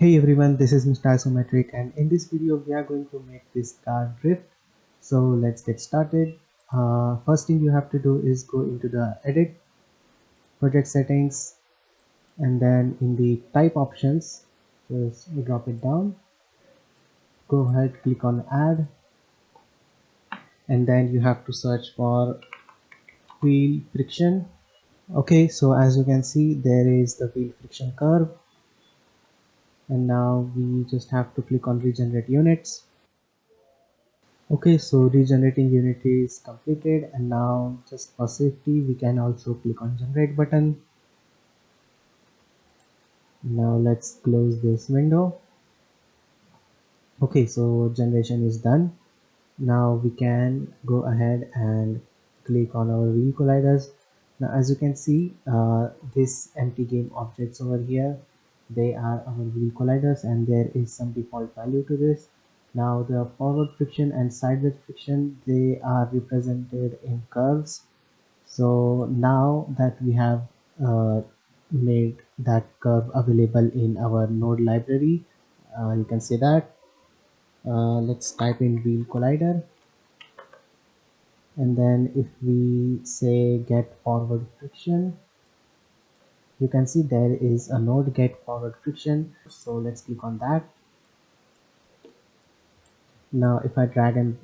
Hey everyone, this is Mr. Isometric, and in this video we are going to make this car drift. So let's get started. First thing you have to do is go into the edit, project settings, and then in the type options, just drop it down. Go ahead, click on add, and then you have to search for wheel friction. Okay, so as you can see, there is the wheel friction curve, and now we just have to click on regenerate units. Okay, so regenerating unit is completed, and now just for safety we can also click on generate button. Now let's close this window. Okay, so generation is done. Now we can go ahead and click on our wheel colliders. Now as you can see, this empty game objects over here, they are our wheel colliders, and there is some default value to this. Now the forward friction and sideways friction, they are represented in curves. So now that we have made that curve available in our node library, you can see that. Let's type in wheel collider, and then if we say get forward friction, you can see there is a node get forward friction. So let's click on that. Now if I drag and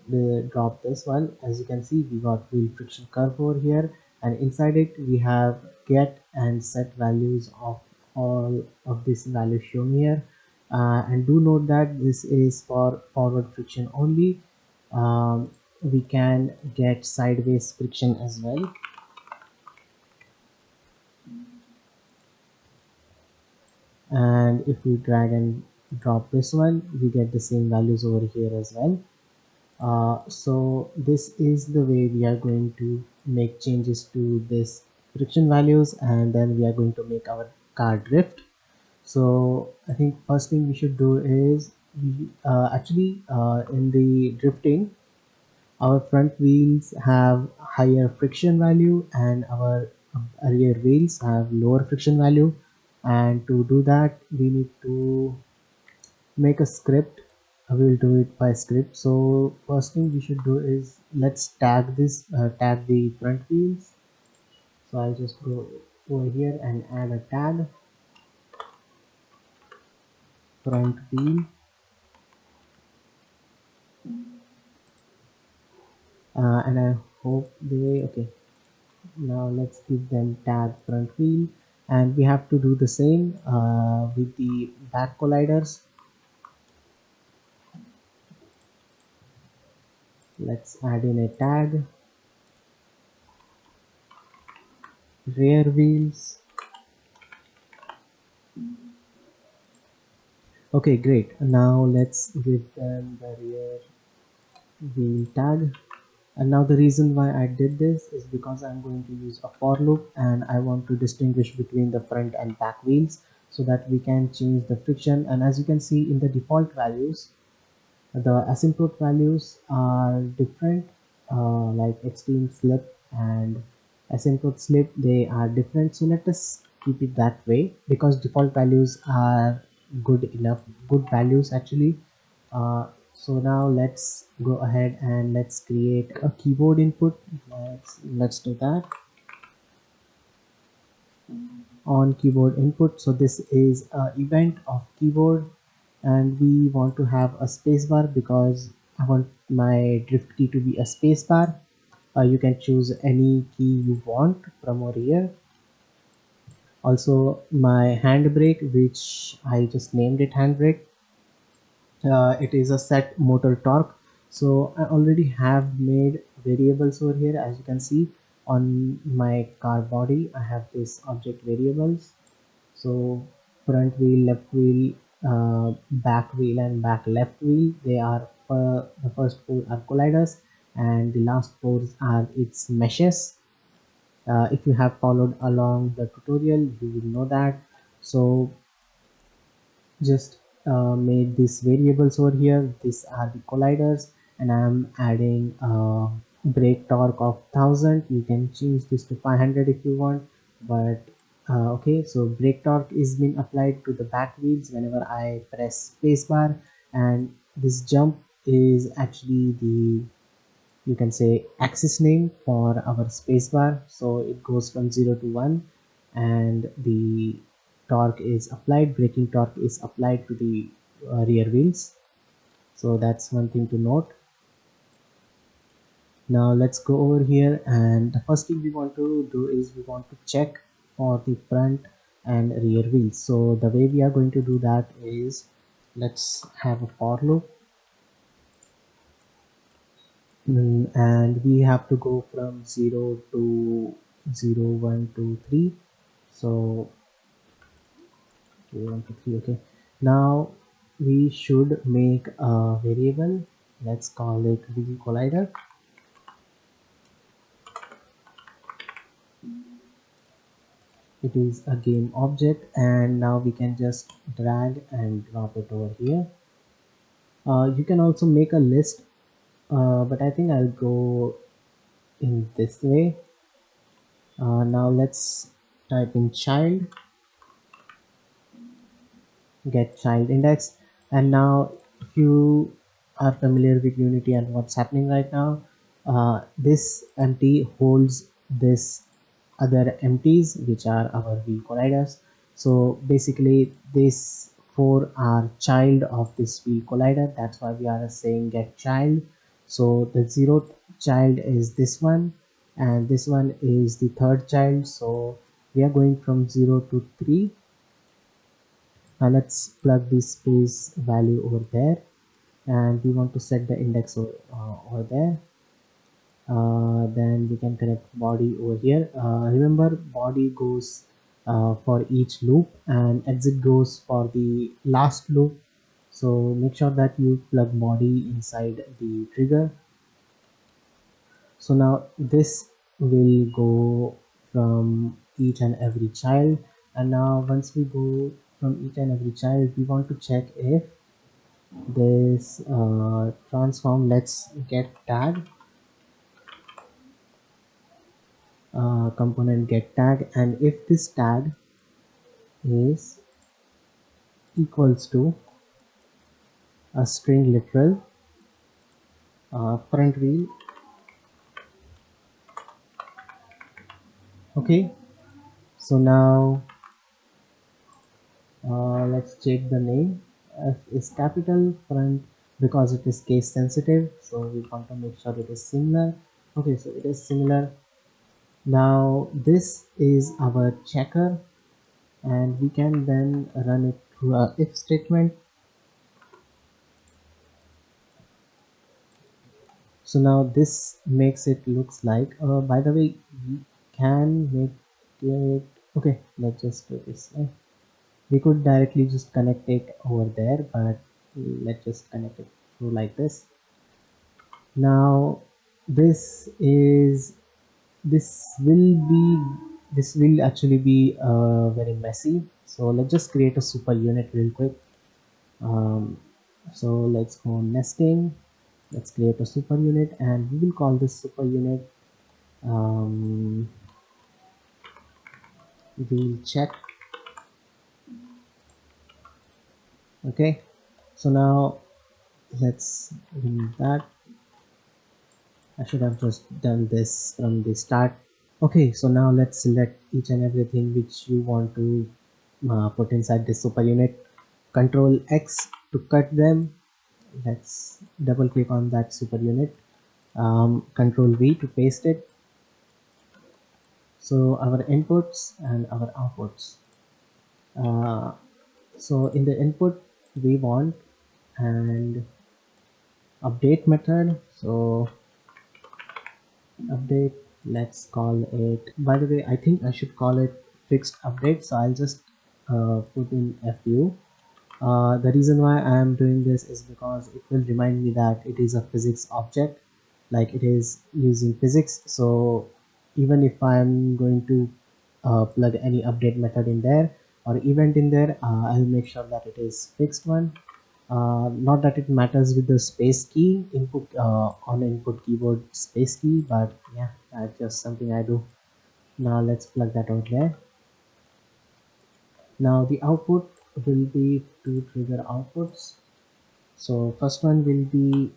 drop this one, as you can see we got wheel friction curve over here, and inside it we have get and set values of all of this value shown here. And do note that this is for forward friction only. We can get sideways friction as well. And if we drag and drop this one, we get the same values over here as well. So this is the way we are going to make changes to this friction values, and then we are going to make our car drift. So I think first thing we should do is in the drifting, our front wheels have higher friction value and our rear wheels have lower friction value. And to do that we need to make a script. I will do it by script. So first thing we should do is let's tag the front wheels. So I'll just go over here and add a tag front wheel, and I hope they okay. Now let's give them tag front wheel, and we have to do the same with the back colliders. Let's add in a tag rear wheels. Okay, great. Now let's give them the rear wheel tag. And now the reason why I did this is because I'm going to use a for loop, and I want to distinguish between the front and back wheels so that we can change the friction. And as you can see in the default values, the asymptote values are different, like extreme slip and asymptote slip, they are different. So let us keep it that way because default values are good enough, good values actually. So now let's go ahead and let's create a keyboard input. Let's do that on keyboard input. So this is a event of keyboard, and we want to have a spacebar because I want my drift key to be a spacebar. You can choose any key you want from over here. Also my handbrake, which I just named it handbrake, it is a set motor torque. So I already have made variables over here. As you can see on my car body, I have this object variables. So front wheel, left wheel, back wheel and back left wheel, they are the first four are colliders, and the last four are its meshes. If you have followed along the tutorial you will know that. So just made these variables over here. These are the colliders, and I'm adding brake torque of 1000. You can change this to 500 if you want, but Okay, so brake torque is being applied to the back wheels whenever I press spacebar, and this jump is actually the, you can say, axis name for our spacebar. So it goes from 0 to 1, and the torque is applied, braking torque is applied to the rear wheels. So that's one thing to note. Now let's go over here, and the first thing we want to do is we want to check for the front and rear wheels. So the way we are going to do that is, let's have a for loop. And we have to go from 0 to 0 1 2 3. So 0 1 2 3. Okay, now we should make a variable. Let's call it wheel collider. It is a game object, and now we can just drag and drop it over here. You can also make a list, but I think I'll go in this way. Now let's type in child, get child index. And now if you are familiar with Unity and what's happening right now, this empty holds this other empties, which are our wheel colliders. So basically these four are child of this wheel collider. That's why we are saying get child. So the zeroth child is this one, and this one is the third child. So we are going from 0 to 3. Now let's plug this space value over there, and we want to set the index over there. Then we can connect body over here. Remember, body goes for each loop, and exit goes for the last loop. So make sure that you plug body inside the trigger. So now this will go from each and every child, and now once we go from each and every child, we want to check if this transform, let's get tag, component get tag, and if this tag is equals to a string literal front wheel. Okay, so now let's check the name. F is capital, front, because it is case sensitive, so we want to make sure it is similar. Okay, so it is similar. Now this is our checker, and we can then run it through a if statement. So now this makes it looks like, by the way, we can make it, okay, let's just do this. We could directly just connect it over there, but let's just connect it through like this. Now this is, this will be, this will actually be very messy, so let's just create a super unit real quick. So let's go nesting, let's create a super unit, and we will call this super unit we'll check. Okay, so now let's remove that. I should have just done this from the start. Okay, so now let's select each and everything which you want to put inside this super unit. Control X to cut them. Let's double click on that super unit. Control V to paste it. So our inputs and our outputs. Uh, so in the input we want and update method. So update, let's call it, by the way, I think I should call it fixed update, so I'll just put in fu. The reason why I am doing this is because it will remind me that it is a physics object, like it is using physics. So even if I'm going to plug any update method in there or event in there, I'll make sure that it is fixed one. Not that it matters with the space key input on input keyboard space key, but yeah, that's just something I do. Now let's plug that out there. Now the output will be two trigger outputs. So first one will be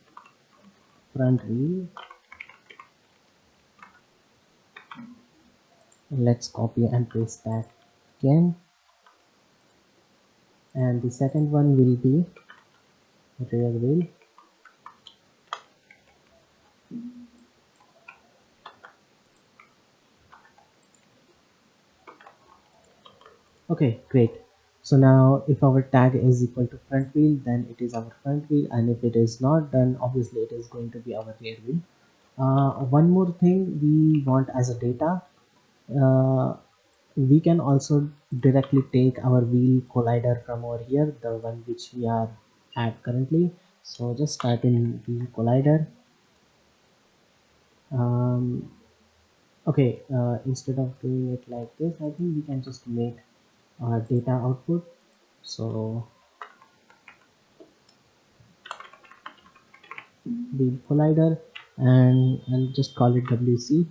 front wheel. Let's copy and paste that again. And the second one will be rear wheel. Okay, great. So now if our tag is equal to front wheel, then it is our front wheel, and if it is not, then obviously it is going to be our rear wheel. One more thing we want as a data, uh, we can also directly take our wheel collider from over here, the one which we are at currently. So just type in wheel collider. um, okay, instead of doing it like this, I think we can just make our data output. So wheel collider, and I'll just call it WC,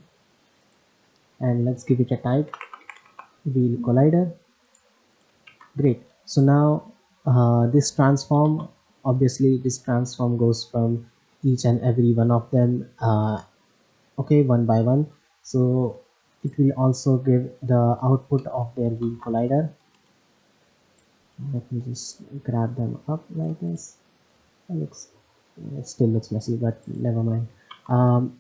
and let's give it a type wheel collider. Great. So now this transform, obviously this transform goes from each and every one of them, okay, one by one. So it will also give the output of their wheel collider. Let me just grab them up like this. Looks, it still looks messy, but never mind.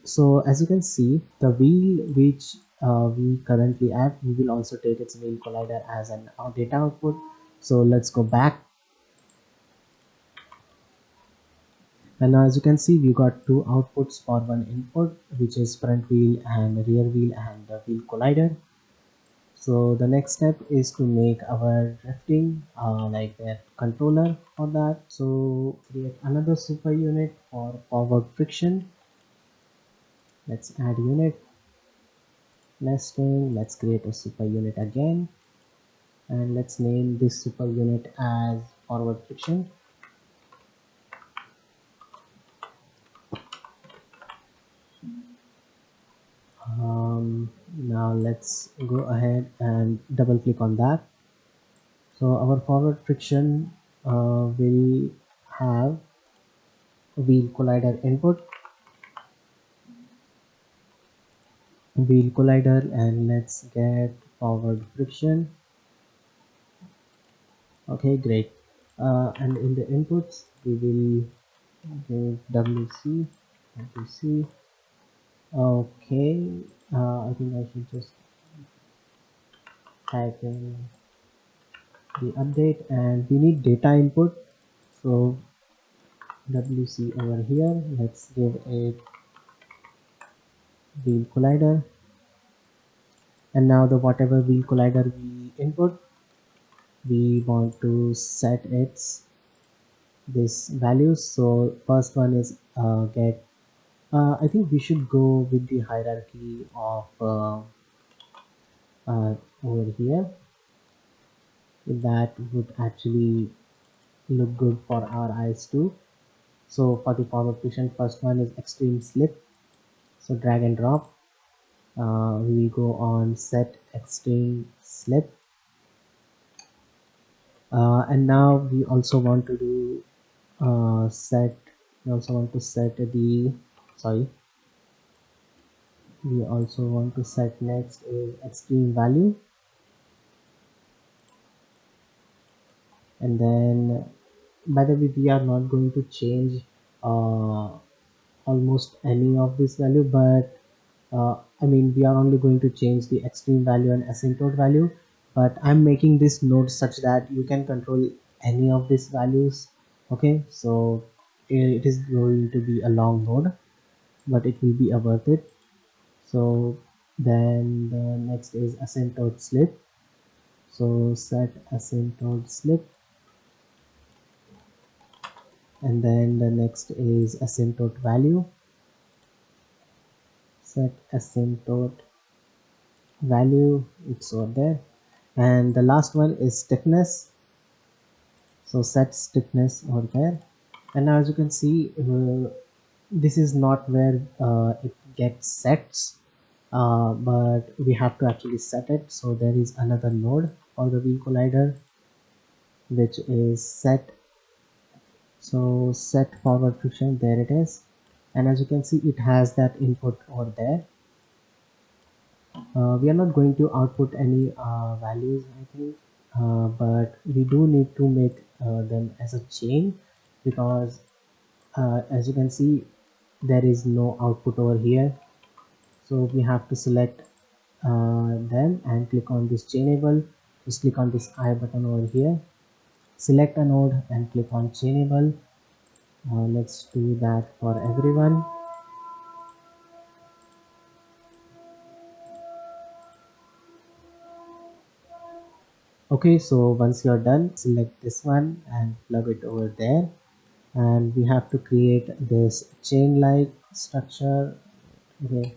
So as you can see, the wheel which we currently have, we will also take its wheel collider as an data output. So let's go back, and now as you can see, we got two outputs for one input, which is front wheel and rear wheel and the wheel collider. So the next step is to make our drifting like a controller for that. So create another super unit for forward friction. Let's add unit nesting. Let's create a super unit again, and let's name this super unit as forward friction. Now let's go ahead and double click on that. So our forward friction will have wheel collider input, wheel collider, and let's get forward friction. Okay, great. And in the inputs we will give WC. Okay, I think I should just type in the update, and we need data input. So WC over here, let's give it wheel collider, and now the whatever wheel collider we input, we want to set its this values. So first one is get, I think we should go with the hierarchy of over here. That would actually look good for our eyes too. So for the forward friction, first one is extreme slip. So drag and drop. We go on set extreme slip, and now we also want to do set. We also want to set the, sorry. We also want to set next is extreme value, and then by the way, we are not going to change uh, almost any of this value, but I mean we are only going to change the extreme value and asymptote value, but I'm making this node such that you can control any of these values. Okay, so it is going to be a long node, but it will be a worth it. So then the next is asymptote slip. So set asymptote slip, and then the next is asymptote value. Set asymptote value, it's over there, and the last one is stiffness. So set stiffness over there, and now as you can see, this is not where it gets sets, but we have to actually set it. So there is another node for the wheel collider, which is set. So set forward friction, there it is. And as you can see, it has that input over there. We are not going to output any values, I think, but we do need to make them as a chain, because as you can see, there is no output over here. So we have to select them and click on this chainable. Just click on this I button over here, select a node and click on chainable. Let's do that for everyone. Okay, so once you're done, select this one and plug it over there. And we have to create this chain like structure. Okay,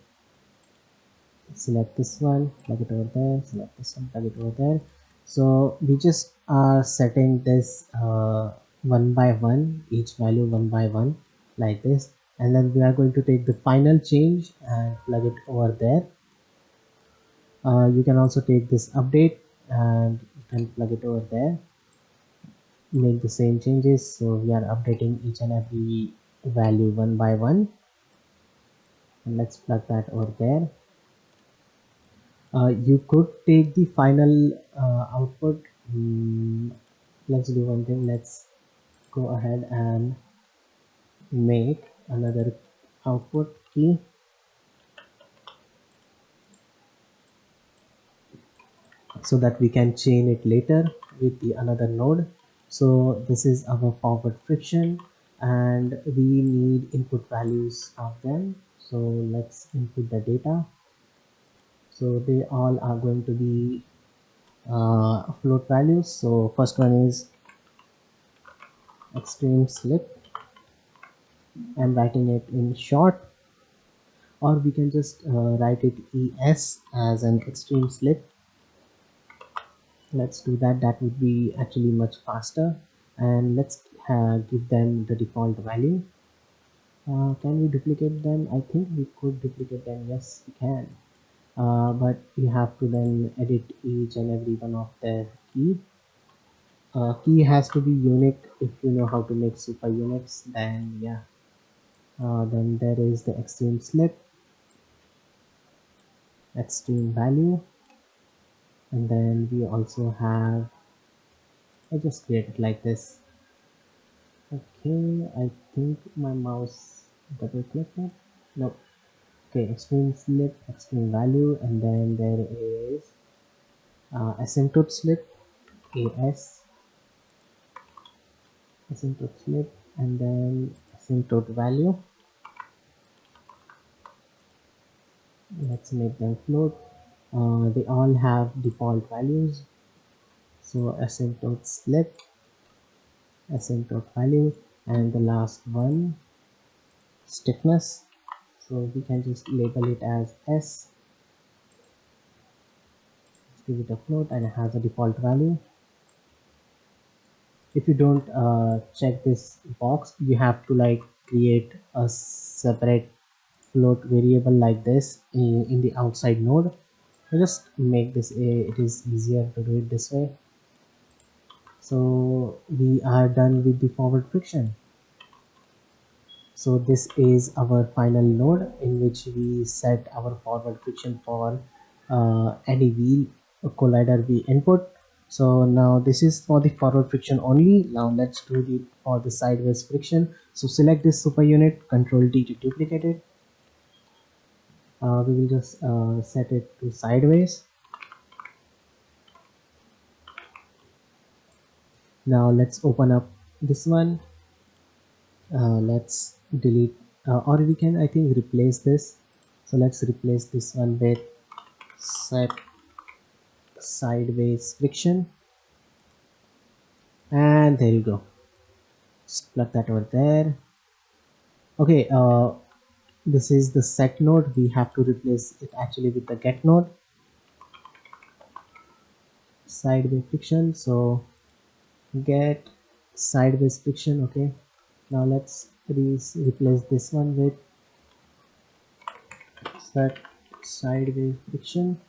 select this one, plug it over there, select this one, plug it over there. So we just are setting this one by one, each value one by one, like this. And then we are going to take the final change and plug it over there. You can also take this update and you can plug it over there, make the same changes. So we are updating each and every value one by one, and let's plug that over there. You could take the final output. Let's do one thing. Let's go ahead and make another output key, so that we can chain it later with the another node. So this is our forward friction, and we need input values of them. So let's input the data. So they all are going to be float values. So first one is extreme slip. I'm writing it in short, or we can just write it ES as an extreme slip. Let's do that. That would be actually much faster. And let's give them the default value. Can we duplicate them? I think we could duplicate them. Yes, we can. But you have to then edit each and every one of their key. Key has to be unique. If you know how to make super units, then yeah. Then there is the extreme slip, extreme value, and then we also have, I just create it like this. Okay, I think my mouse double clicked it. No. Okay, extreme slip, extreme value, and then there is asymptote slip, AS, asymptote slip, and then asymptote value. Let's make them float. They all have default values. So asymptote slip, asymptote value, and the last one, stiffness. So we can just label it as S. Let's give it a float, and it has a default value. If you don't check this box, you have to like create a separate float variable like this in the outside node. So just make this it is easier to do it this way. So we are done with the forward friction. So this is our final node in which we set our forward friction for any wheel collider we input. So now this is for the forward friction only. Now let's do the for the sideways friction. So select this super unit, Control D to duplicate it. We will just set it to sideways. Now let's open up this one. Let's delete, or we can, I think, replace this. So let's replace this one with set sideways friction, and there you go. Just plug that over there. Okay, this is the set node. We have to replace it actually with the get node, sideways friction. So get sideways friction. Okay, now let's replace this one with set sideways friction.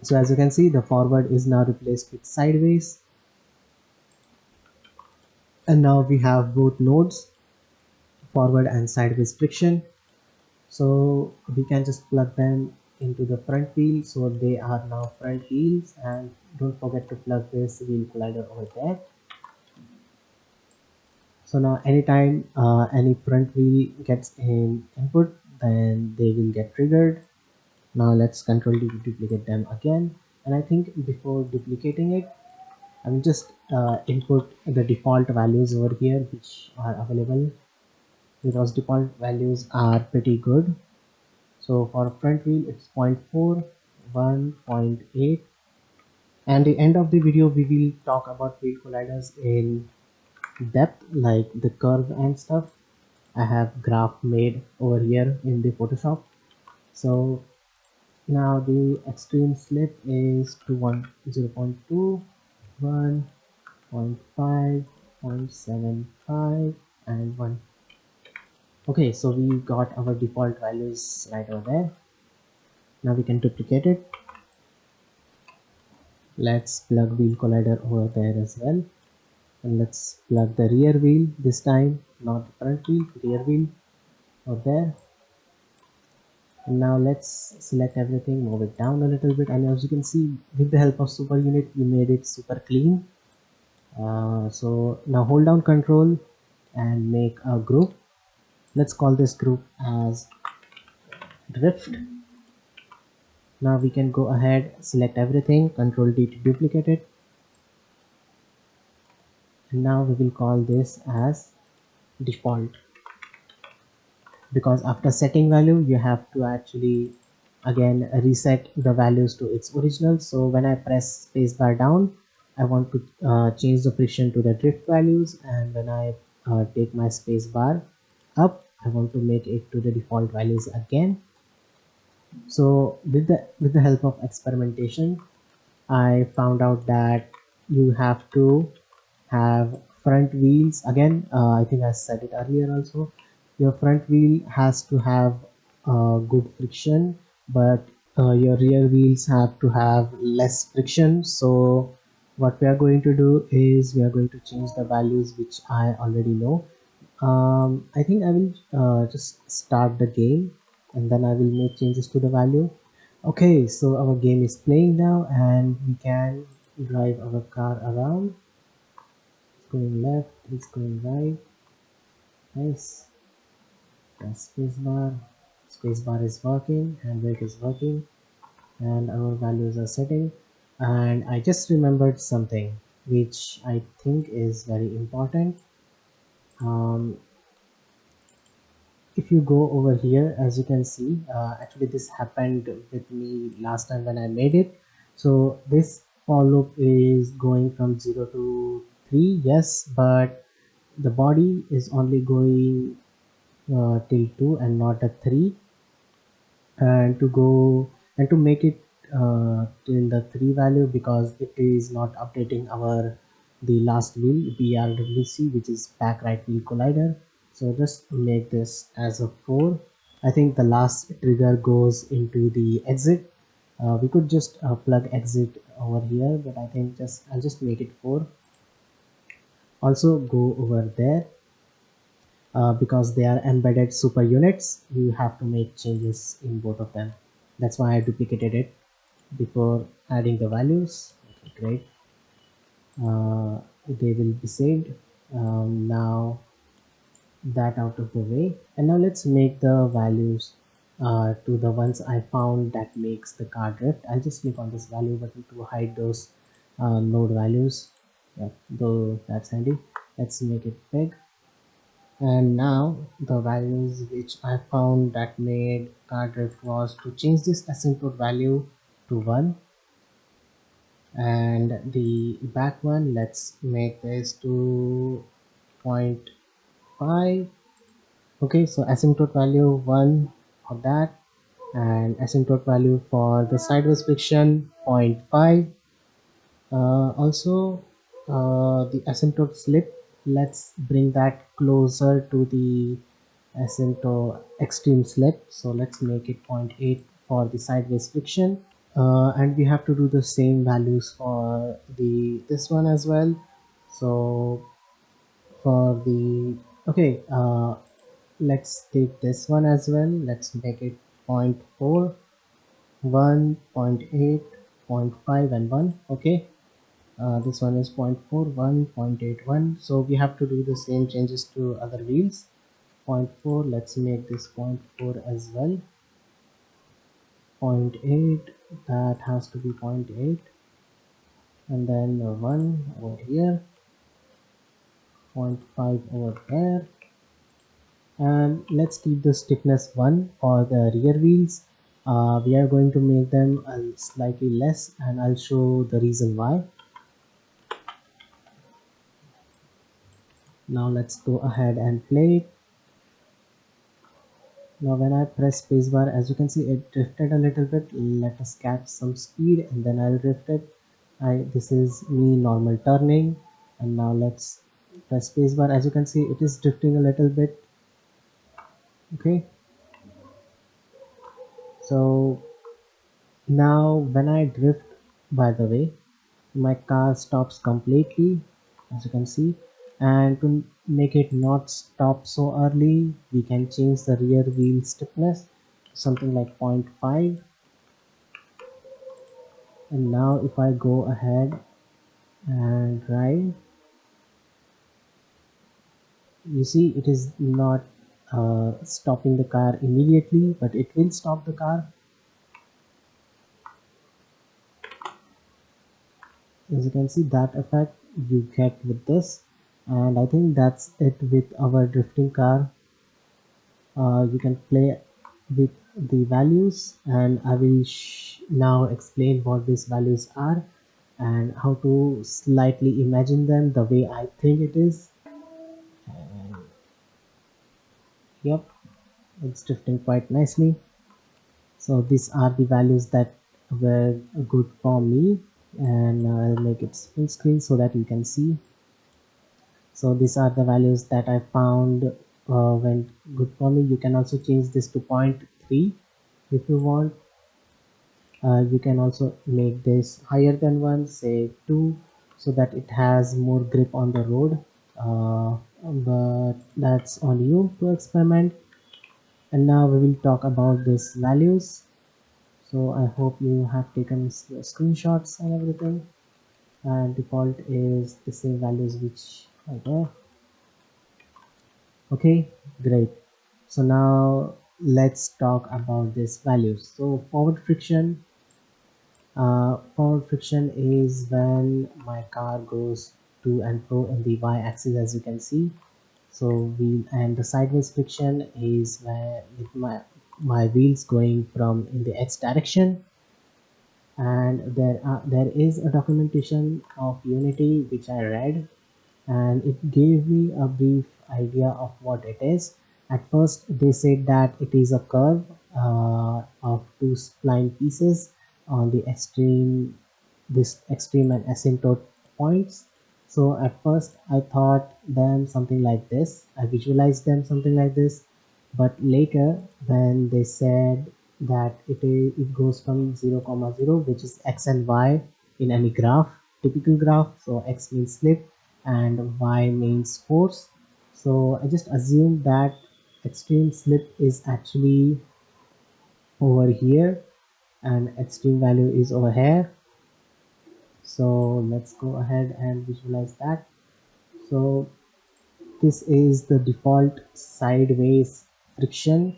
So as you can see, the forward is now replaced with sideways, and now we have both nodes, forward and sideways friction. So we can just plug them into the front wheel, so they are now front wheels. And don't forget to plug this wheel collider over there. So now anytime any front wheel gets in input, then they will get triggered. Now let's control duplicate them again, and I think before duplicating it, I will just input the default values over here which are available, because default values are pretty good. So for front wheel it's 0.4, 1.8, and the end of the video we will talk about wheel colliders in depth, like the curve and stuff. I have graph made over here in the Photoshop. So now the extreme slip is to 0.2, 1.5, 0.75, and 1. Okay, so we got our default values right over there. Now we can duplicate it. Let's plug wheel collider over there as well, and let's plug the rear wheel this time, not the front wheel, rear wheel over there. And now let's select everything, move it down a little bit, and as you can see, with the help of super unit we made it super clean. So now hold down control and make a group. Let's call this group as drift. Now we can go ahead, select everything, control D to duplicate it, and now we will call this as default, because after setting value you have to actually again reset the values to its original. So when I press spacebar down, I want to change the friction to the drift values, and when I take my spacebar up, I want to make it to the default values again. So with the help of experimentation, I found out that you have to have front wheels again. I think I said it earlier also. Your front wheel has to have good friction, but your rear wheels have to have less friction. So what we are going to do is we are going to change the values which I already know. I think I will just start the game, and then I will make changes to the value. Okay, so our game is playing now, and we can drive our car around. It's going left, it's going right. Nice. Press spacebar. Spacebar is working, handbrake is working, and our values are setting. And I just remembered something which I think is very important. Um, if you go over here, as you can see, actually this happened with me last time when I made it. So this for loop is going from 0 to 3, yes, but the body is only going till 2 and not a 3. And to go and to make it till the 3 value, because it is not updating our the last wheel BRWC, which is back right wheel collider. So just make this as a 4. I think the last trigger goes into the exit. We could just plug exit over here, but I think I'll just make it 4. Also go over there, because they are embedded super units, you have to make changes in both of them. That's why I duplicated it before adding the values. Okay, great. They will be saved. Now that out of the way, and now let's make the values to the ones I found that makes the car drift. I'll just click on this value button to hide those node values. Yeah, though that's handy. Let's make it big. And now the values which I found that made car drift was to change this asymptote value to 1, and the back one, let's make this to 0.5. Okay, so asymptote value 1 for that, and asymptote value for the sideways friction 0.5. Also the asymptote slip, let's bring that closer to the asymptote extreme slip, so let's make it 0.8 for the sideways friction. and we have to do the same values for the this one as well. So for the okay, let's take this one as well. Let's make it 0.4, 1, 0.8, 0.5 and 1. Okay, this one is 0.4, 1, 0.81. So we have to do the same changes to other wheels. 0.4, let's make this 0.4 as well. 0.8, that has to be 0.8, and then 1 over here, 0.5 over there, and let's keep the stiffness 1 for the rear wheels. We are going to make them slightly less, and I'll show the reason why. Now let's go ahead and play it. Now when I press spacebar, as you can see, it drifted a little bit. Let us catch some speed and then I'll drift it. This is me normal turning, and now let's press spacebar. As you can see, it is drifting a little bit. Okay, so now when I drift, by the way, my car stops completely, as you can see. And to make it not stop so early, we can change the rear wheel stiffness to something like 0.5. And now if I go ahead and drive, you see it is not stopping the car immediately, but it will stop the car. As you can see, that effect you get with this. And I think that's it with our drifting car. You can play with the values, and I will now explain what these values are and how to slightly imagine them the way I think it is. And yep, it's drifting quite nicely. So these are the values that were good for me, and I'll make it full screen so that you can see. So these are the values that I found went good for me. You can also change this to zero point 0.3 if you want. You can also make this higher than 1, say 2, so that it has more grip on the road. But that's on you to experiment. And now we will talk about these values. So I hope you have taken screenshots and everything. And default is the same values which are there. Okay, great. So now let's talk about these values. So forward friction is when my car goes to and fro in the y-axis, as you can see. So and the sideways friction is where with my wheels going from in the x direction. And there is a documentation of Unity which I read, and it gave me a brief idea of what it is. At first they said that it is a curve of two spline pieces on the extreme and asymptote points. So at first I thought them something like this, I visualized them something like this, but later when they said that it goes from 0 comma 0, which is x and y in any graph, typical graph. So x means slip and y means force. So I just assumed that extreme slip is actually over here and extreme value is over here. So let's go ahead and visualize that. So this is the default sideways friction.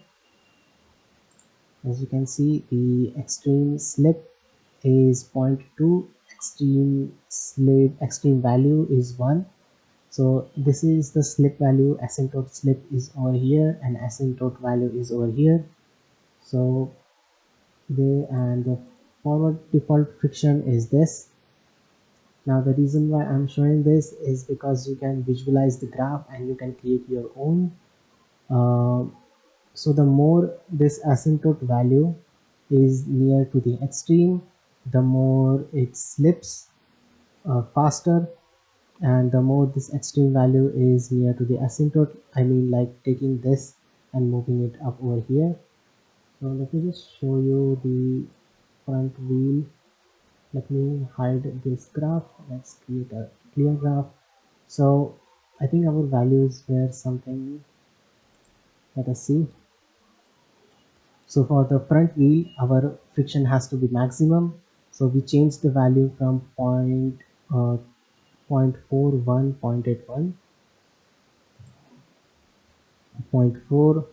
As you can see, the extreme slip is 0.2, extreme value is 1. So this is the slip value, asymptote slip is over here and asymptote value is over here. So the forward default friction is this. Now the reason why I'm showing this is because you can visualize the graph and you can create your own. So the more this asymptote value is near to the extreme, the more it slips faster, and the more this extreme value is near to the asymptote, I mean like taking this and moving it up over here. So let me just show you the front wheel. Let me hide this graph. Let's create a clear graph. So I think our values were something. Let us see. So for the front wheel, our friction has to be maximum. So we change the value from 0.41, 0.81, 0.4,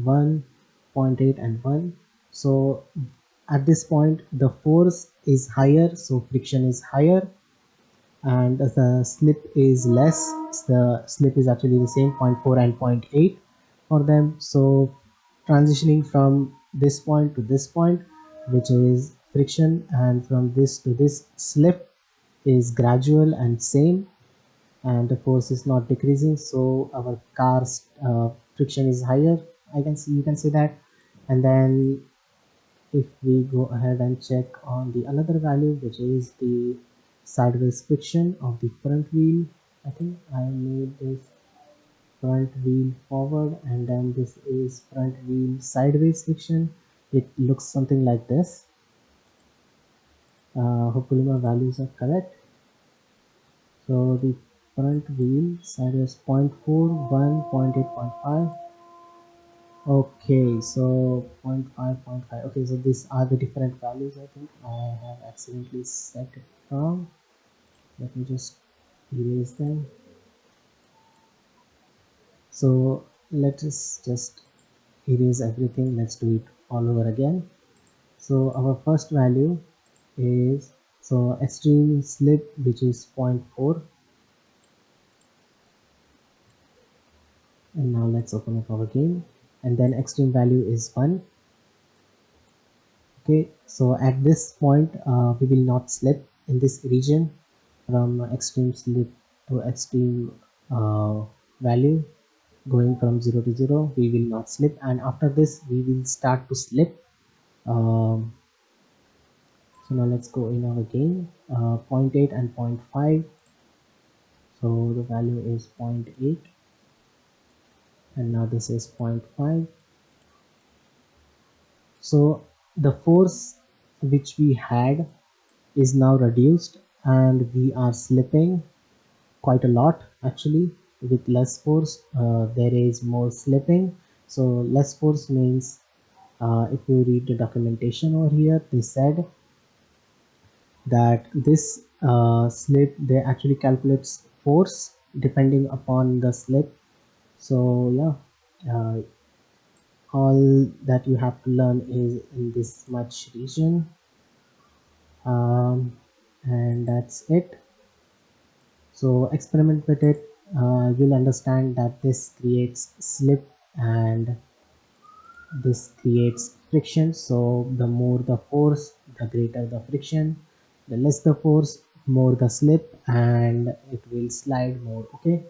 1, 0.8 and 1. So at this point the force is higher, so friction is higher, and the slip is less. The slip is actually the same, zero point 0.4 and 0.8 for them. So transitioning from this point to this point, which is friction, and from this to this slip is gradual and same, and the force is not decreasing, so our car's friction is higher. I can see, you can see that. And then if we go ahead and check on the another value, which is the sideways friction of the front wheel, I think I made this front wheel forward, and then this is front wheel sideways friction. It looks something like this. Hopefully my values are correct. So the front wheel sideways 0.4, 1, 0.8, 0.5. Okay, so 0.5, 0.5. Okay, so these are the different values. I think I have accidentally set it wrong. Let me just erase them. So let us just erase everything. Let's do it all over again. So our first value is, so extreme slip, which is 0.4. And now let's open up our game, and then extreme value is 1. Okay, so at this point we will not slip in this region from extreme slip to extreme value, going from 0 to 0 we will not slip, and after this we will start to slip. So now let's go in our game, 0.8 and 0.5. So the value is 0.8, and now this is 0.5. So the force which we had is now reduced, and we are slipping quite a lot actually. With less force there is more slipping. So less force means, if you read the documentation over here, they said that this slip, they actually calculates force depending upon the slip. So yeah, all that you have to learn is in this much region, and that's it. So experiment with it. You'll understand that this creates slip and this creates friction. So the more the force, the greater the friction. The less the force, more the slip, and it will slide more. Okay,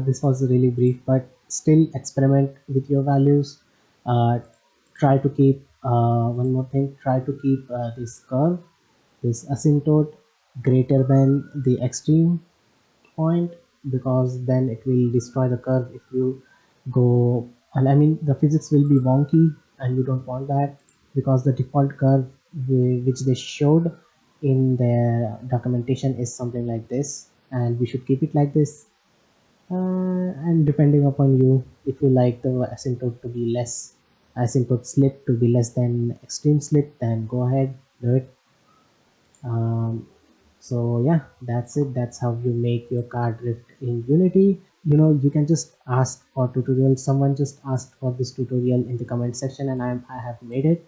this was really brief, but still experiment with your values. Try to keep, one more thing, try to keep this curve, this asymptote, greater than the extreme point, because then it will destroy the curve if you go. And I mean, the physics will be wonky, and you don't want that, because the default curve which they showed in their documentation is something like this, and we should keep it like this. And depending upon you, if you like the asymptote to be less, asymptote slip to be less than extreme slip, then go ahead, do it. So yeah, that's it. That's how you make your car drift in Unity. You know, you can just ask for tutorials. Someone just asked for this tutorial in the comment section, and I have made it.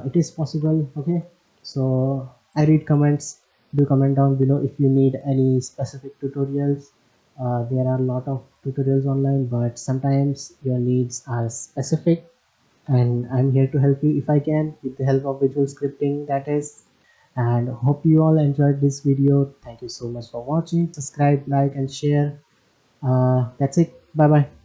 It is possible. Okay, so I read comments. Do comment down below if you need any specific tutorials. There are a lot of tutorials online, but sometimes your needs are specific, and I'm here to help you if I can, with the help of visual scripting, that is. And hope you all enjoyed this video. Thank you so much for watching. Subscribe, like and share. That's it. Bye bye.